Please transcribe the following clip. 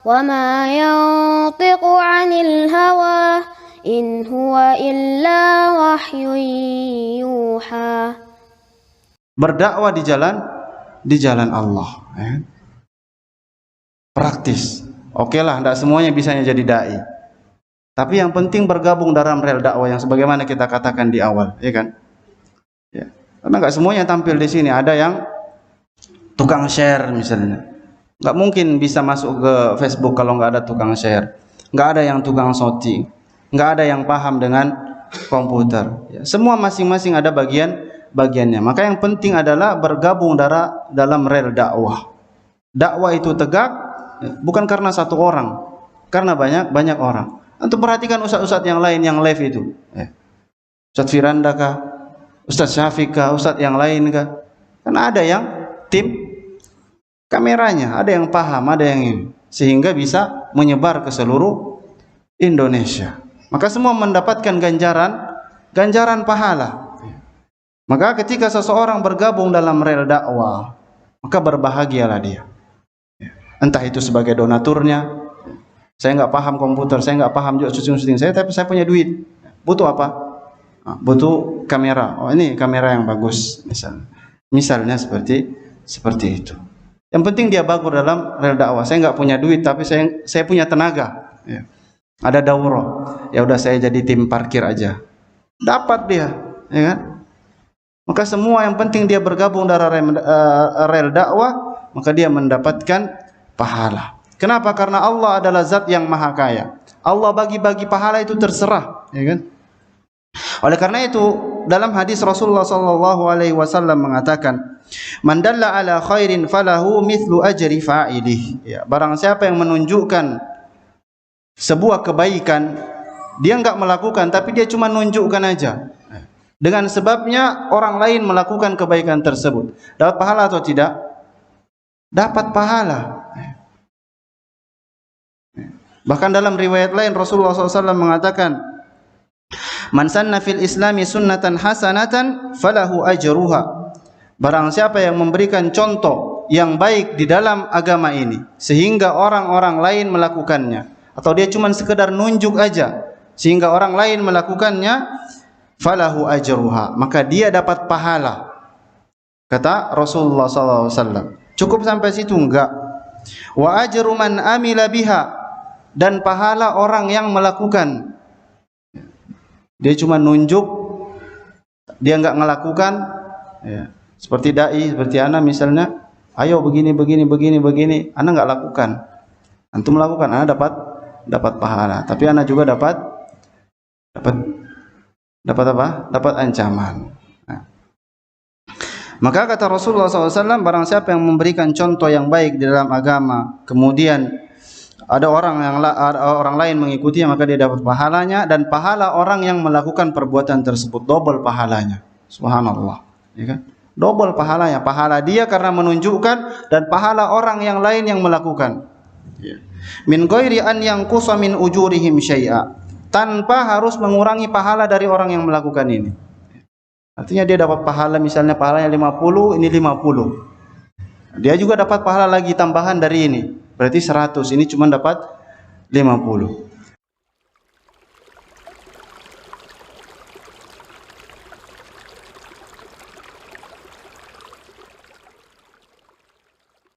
وما ينطق عن الهوى إن هو إلا وحي يوحى. Berdakwah di jalan Allah, ya. Praktis. Oke lah, tidak semuanya bisanya jadi dai. Tapi yang penting bergabung dalam rel dakwah yang sebagaimana kita katakan di awal, ya kan? Ya. Karena nggak semuanya tampil di sini. Ada yang tukang share misalnya. Nggak mungkin bisa masuk ke Facebook kalau nggak ada tukang share. Nggak ada yang tukang shouting. Nggak ada yang paham dengan komputer. Ya. Semua masing-masing ada bagiannya. Maka yang penting adalah bergabung dalam rel dakwah. Dakwah itu tegak bukan karena satu orang, karena banyak orang. Antum perhatikan ustaz-ustaz yang lain yang live itu. Ustaz Firanda kah? Ustaz Syafiq kah? Ustaz yang lain kah? Karena ada yang tim kameranya, ada yang paham, ada yang ini, sehingga bisa menyebar ke seluruh Indonesia. Maka semua mendapatkan ganjaran pahala. Maka ketika seseorang bergabung dalam rel dakwah, maka berbahagialah dia. Entah itu sebagai donaturnya, saya nggak paham komputer, saya nggak paham juga syuting saya, tapi saya punya duit. Butuh apa? Butuh kamera. Oh ini kamera yang bagus, misalnya seperti itu. Yang penting dia bagus dalam rel dakwah. Saya nggak punya duit, tapi saya punya tenaga. Ya. Ada daurah, ya udah saya jadi tim parkir aja. Dapat dia, ya kan? Maka semua yang penting dia bergabung dalam rel dakwah, maka dia mendapatkan pahala. Kenapa? Karena Allah adalah zat yang maha kaya. Allah bagi-bagi pahala itu terserah, ya kan? Oleh karena itu dalam hadis Rasulullah SAW mengatakan, "Man dalla ala khairin falahu mithlu ajri fa'ilih." Ya, barang siapa yang menunjukkan sebuah kebaikan, dia enggak melakukan tapi dia cuma nunjukkan aja. Dengan sebabnya orang lain melakukan kebaikan tersebut. Dapat pahala atau tidak? Dapat pahala. Bahkan dalam riwayat lain Rasulullah SAW mengatakan, "Man sanna fil islami sunnatan hasanatan falahu ajruha." Barang siapa yang memberikan contoh yang baik di dalam agama ini sehingga orang-orang lain melakukannya, atau dia cuma sekedar nunjuk aja sehingga orang lain melakukannya, falahu ajruha, maka dia dapat pahala. Kata Rasulullah SAW. Cukup sampai situ enggak? Wa ajru man amila biha, dan pahala orang yang melakukan. Dia cuma nunjuk, dia enggak melakukan, ya. Seperti dai, seperti ana misalnya, ayo begini, ana enggak lakukan. Antum melakukan, ana dapat pahala, tapi ana juga dapat apa? Dapat ancaman. Nah. Maka kata Rasulullah SAW, barang siapa yang memberikan contoh yang baik di dalam agama, kemudian ada orang lain mengikuti, maka dia dapat pahalanya, dan pahala orang yang melakukan perbuatan tersebut double pahalanya. Subhanallah, ya kan? Double pahalanya, pahala dia karena menunjukkan dan pahala orang yang lain yang melakukan. Min ghairi an yanqusa min ujurihim syai'a, tanpa harus mengurangi pahala dari orang yang melakukan ini. Artinya dia dapat pahala, misalnya pahalanya 50, ini 50. Dia juga dapat pahala lagi tambahan dari ini. Berarti 100, ini cuma dapat 50.